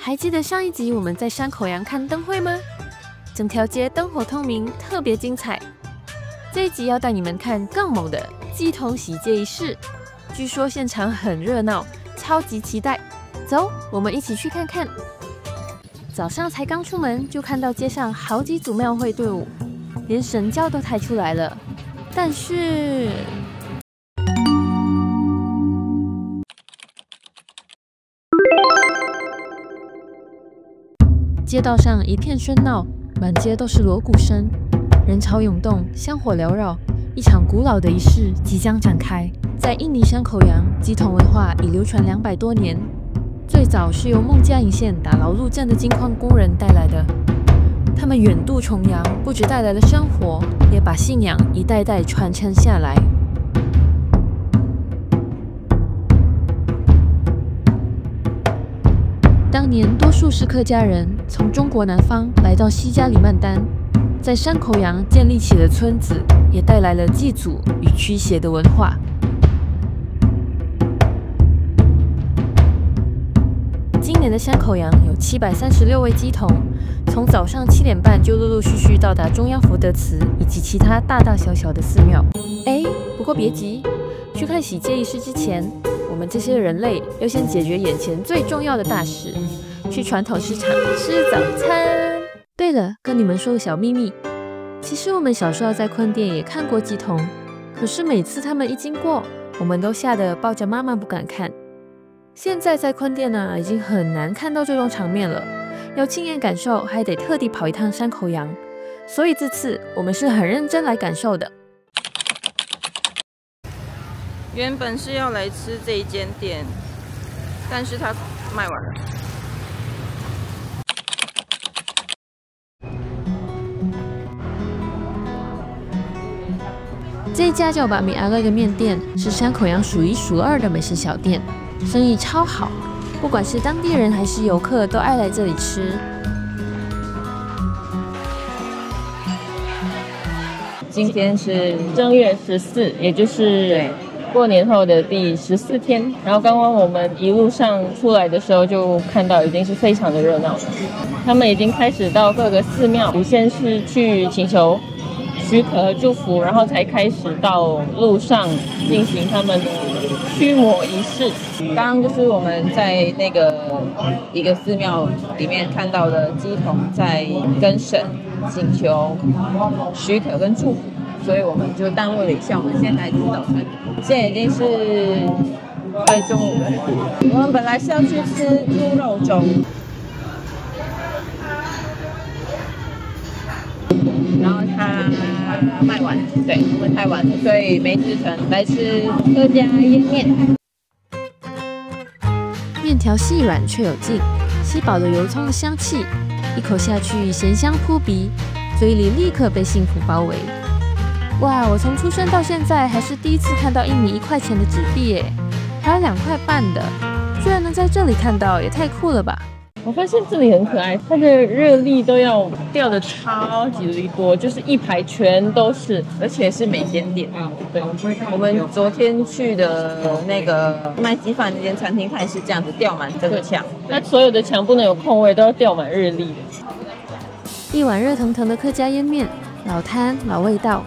还记得上一集我们在山口洋看灯会吗？整条街灯火通明，特别精彩。这一集要带你们看更猛的鸡桶洗街仪式，据说现场很热闹，超级期待。走，我们一起去看看。早上才刚出门，就看到街上好几组庙会队伍，连神教都抬出来了。但是街道上一片喧闹，满街都是锣鼓声，人潮涌动，香火缭绕，一场古老的仪式即将展开。在印尼山口洋，鸡桶文化已流传200多年，最早是由孟加营县打劳碌镇的金矿工人带来的。他们远渡重洋，不只带来了生活，也把信仰一代代传承下来。当年多数是客家人从中国南方来到西加里曼丹，在山口洋建立起了村子，也带来了祭祖与驱邪的文化。今年的山口洋有736位鸡童，从早上7点半就陆陆续续到达中央福德祠以及其他大大小小的寺庙。不过别急，去看洗街仪式之前，我们这些人类要先解决眼前最重要的大事，去传统市场吃早餐。对了，跟你们说个小秘密，其实我们小时候在坤店也看过鸡童，可是每次他们一经过，我们都吓得抱着妈妈不敢看。现在在坤店呢，已经很难看到这种场面了，要亲眼感受，还得特地跑一趟山口洋，所以这次我们是很认真来感受的。原本是要来吃这一间店，但是它卖完了。这一家叫把米阿勒的面店是山口洋数1数2的美食小店，生意超好，不管是当地人还是游客都爱来这里吃。今天是正月14，也就是过年后的第14天。然后刚刚我们一路上出来的时候，就看到已经是非常的热闹了。他们已经开始到各个寺庙，先是去请求许可和祝福，然后才开始到路上进行他们的驱魔仪式。刚刚就是我们在那个一个寺庙里面看到的鸡童在跟神请求许可跟祝福，所以我们就耽误了一下，我们现在来吃早餐。现在已经是快中午了，我们本来是要去吃猪肉粥，然后它卖完了，对，我们太晚了，所以没吃成，来吃客家腌面。面条细软却有劲，吸饱了油葱的香气，一口下去咸香扑鼻，嘴里立刻被幸福包围。哇！我从出生到现在还是第一次看到印尼1块钱的纸币耶，还有2块半的，居然能在这里看到，也太酷了吧！我发现这里很可爱，它的热力都要掉的超级多，就是一排全都是，而且是每间店。对，我们昨天去的那个卖鸡饭那间餐厅，它也是这样子吊满整个墙。它所有的墙不能有空位，都要吊满日历的。一碗热腾腾的客家腌面，老摊老味道，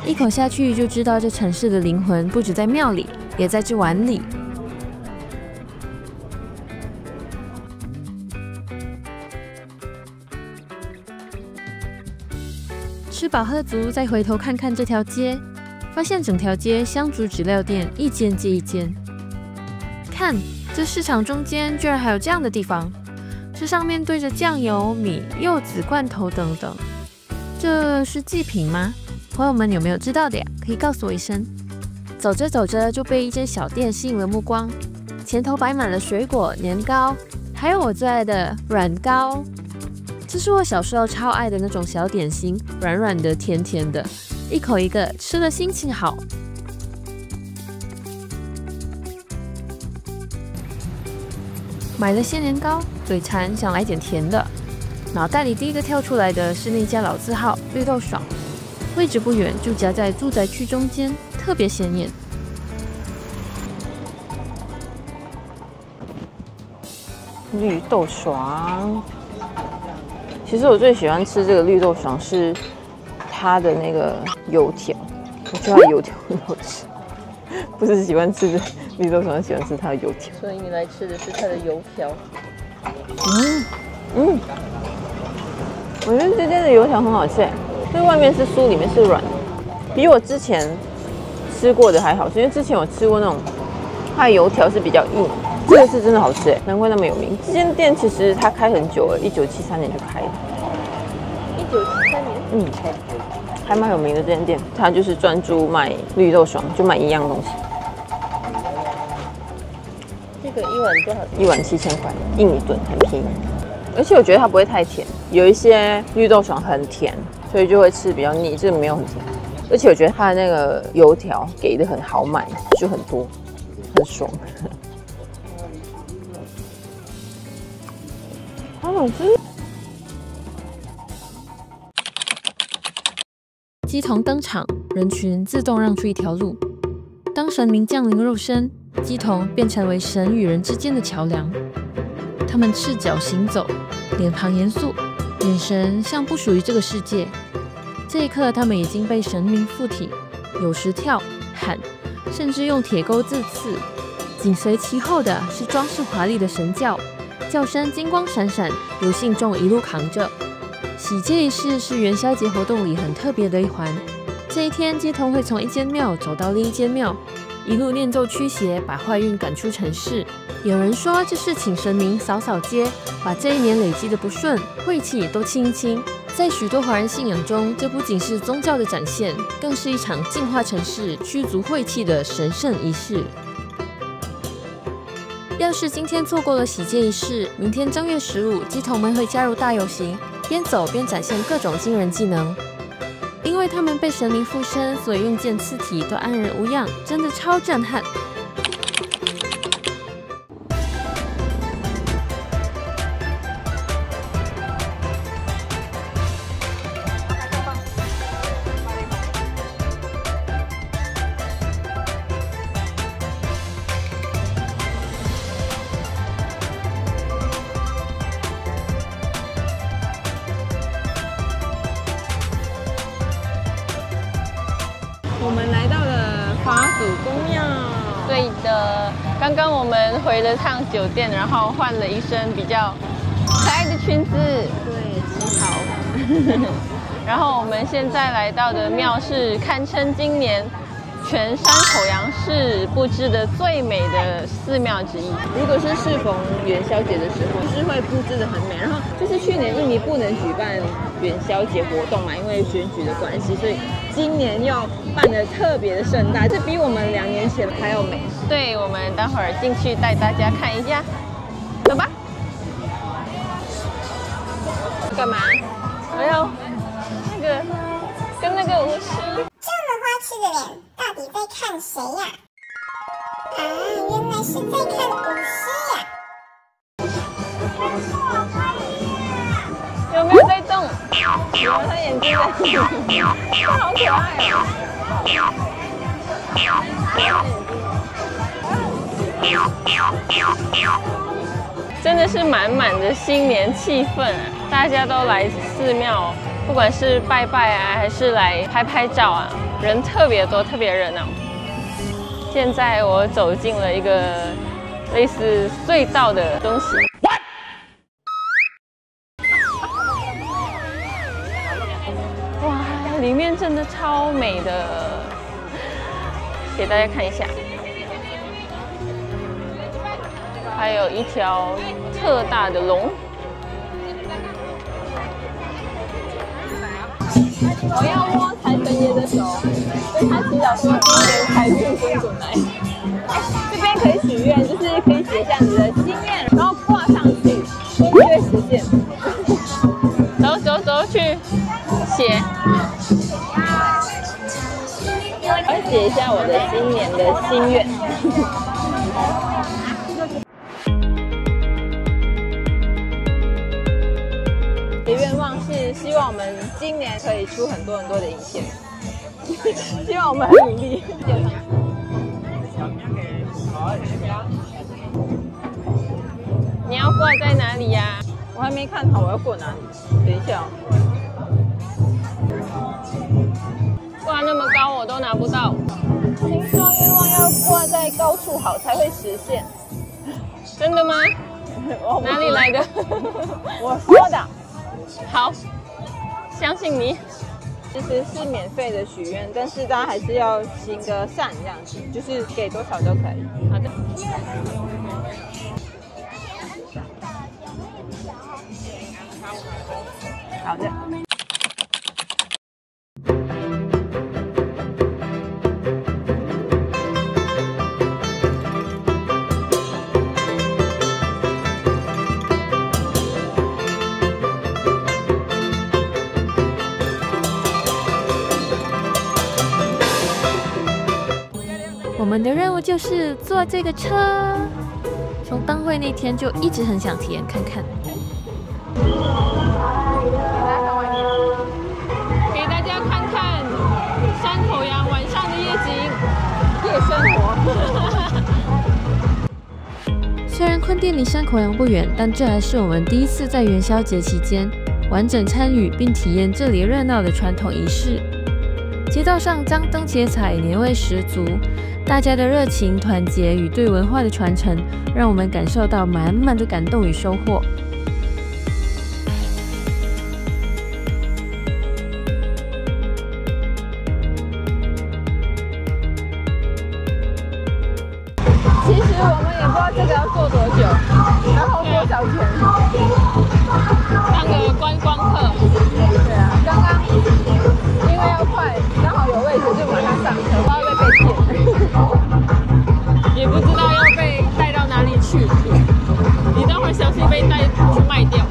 一口下去就知道这城市的灵魂不止在庙里，也在这碗里。吃饱喝足，再回头看看这条街，发现整条街香烛纸料店一间接一间。看，这市场中间居然还有这样的地方，这上面堆着酱油、米、柚子、罐头等等，这是祭品吗？朋友们有没有知道的呀？可以告诉我一声。走着走着就被一间小店吸引了目光，前头摆满了水果、年糕，还有我最爱的软糕。这是我小时候超爱的那种小点心，软软的、甜甜的，一口一个，吃了心情好。买了鲜年糕，嘴馋想来点甜的，脑袋里第一个跳出来的是那家老字号绿豆爽，位置不远，就夹在住宅区中间，特别显眼。绿豆爽。其实我最喜欢吃这个绿豆爽是它的那个油条，我觉得它的油条很好吃。不是喜欢吃的绿豆爽，喜欢吃它的油条。所以你来吃的是它的油条。我觉得这间的油条很好吃，就是外面是酥，里面是软的，比我之前吃过的还好吃。因为之前我吃过那种它的油条是比较硬，这个是真的好吃，难怪那么有名。这间店其实它开很久了，1973年就开了。1973年？还蛮有名的这间店，它就是专注卖绿豆爽，就卖一样东西。这个一碗多少钱？一碗7000块，印尼盾很便宜。而且我觉得它不会太甜，有一些绿豆爽很甜，所以就会吃比较腻。这个没有很甜，而且我觉得它的那个油条给的很豪迈，就很多，很爽。好好吃。鸡童登场，人群自动让出一条路。当神明降临肉身，鸡童便成为神与人之间的桥梁。他们赤脚行走，脸庞严肃，眼神像不属于这个世界。这一刻，他们已经被神明附体，有时跳、喊，甚至用铁钩自刺。紧随其后的是装饰华丽的神轿，轿身金光闪闪，由信众一路扛着。洗街仪式是元宵节活动里很特别的一环。这一天，鸡童会从一间庙走到另一间庙，一路念咒驱邪，把坏运赶出城市。有人说这是请神明扫扫街，把这一年累积的不顺、晦气都清一清。在许多华人信仰中，这不仅是宗教的展现，更是一场净化城市、驱逐晦气的神圣仪式。要是今天错过了洗街仪式，明天正月15，鸡童们会加入大游行，边走边展现各种惊人技能。因为他们被神明附身，所以用剑刺体都安然无恙，真的超震撼。我们来到了法祖公庙。对的，刚刚我们回了趟酒店，然后换了一身比较可爱的裙子，对，旗袍。然后我们现在来到的庙是堪称今年全山口洋市布置的最美的寺庙之一。如果是适逢元宵节的时候，就是会布置得很美。然后就是去年印尼不能举办元宵节活动嘛，因为选举的关系，所以今年要办得特别的盛大，这比我们2年前还要美。对，我们待会儿进去带大家看一下，走吧。干嘛？没有，那个跟那个巫师。这么花痴的脸，到底在看谁呀？啊，原来是在看巫师呀！有没有在动？有，他眼睛在动，他好可爱哦。真的是满满的新年气氛啊！大家都来寺庙，不管是拜拜啊，还是来拍拍照啊，人特别多，特别热闹。现在我走进了一个类似隧道的东西。哇，里面真的超美的，给大家看一下。还有一条特大的龙。我要摸财神爷的手，跟他祈祷说今年财运滚滚来。这边可以许愿，就是可以写下你的心愿，然后挂上去，说不定会实现。走走走，去写。我要写一下我的今年的心愿。愿望是希望我们今年可以出很多很多的影片，希望我们很努力。你要过挂在哪里呀？我还没看好我要过哪里，等一下哦。挂那么高我都拿不到。听说愿望要挂在高处好才会实现，真的吗？哪里来的？我说的。好，相信你。其实是免费的许愿，但是大家还是要行个善，这样子，就是给多少都可以。好的。好的。我们的任务就是坐这个车。从当会那天就一直很想体验看看。给大家看看山口洋晚上的夜景，夜生活。虽然坤甸离山口洋不远，但这还是我们第一次在元宵节期间完整参与并体验这里热闹的传统仪式。街道上张灯结彩，年味十足，大家的热情、团结与对文化的传承，让我们感受到满满的感动与收获。其实我们也不知道这个要做多久，然后多少钱。当个观光客。对啊，刚刚因为要快，刚好有位置就马上上车，不知道会被骗。也不知道要被带到哪里去，你待会儿小心被带去卖掉。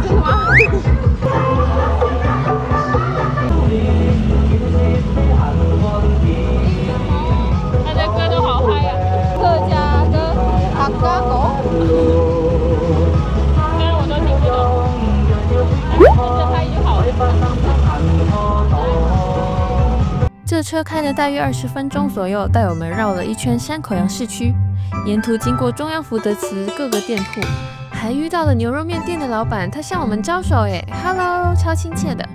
真的吗？他的歌都好嗨啊！客家歌，客家歌。虽然我都听不懂，但是跟着嗨就好了。这车开了大约20分钟左右，带我们绕了一圈山口洋市区，沿途经过中央福德祠各个店铺，还遇到了牛肉面店的老板，他向我们招手耶 ，Hello， 超亲切的。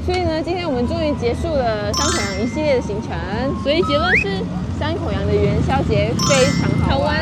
所以呢，今天我们终于结束了山口洋一系列的行程，所以结论是山口洋的元宵节非常好玩。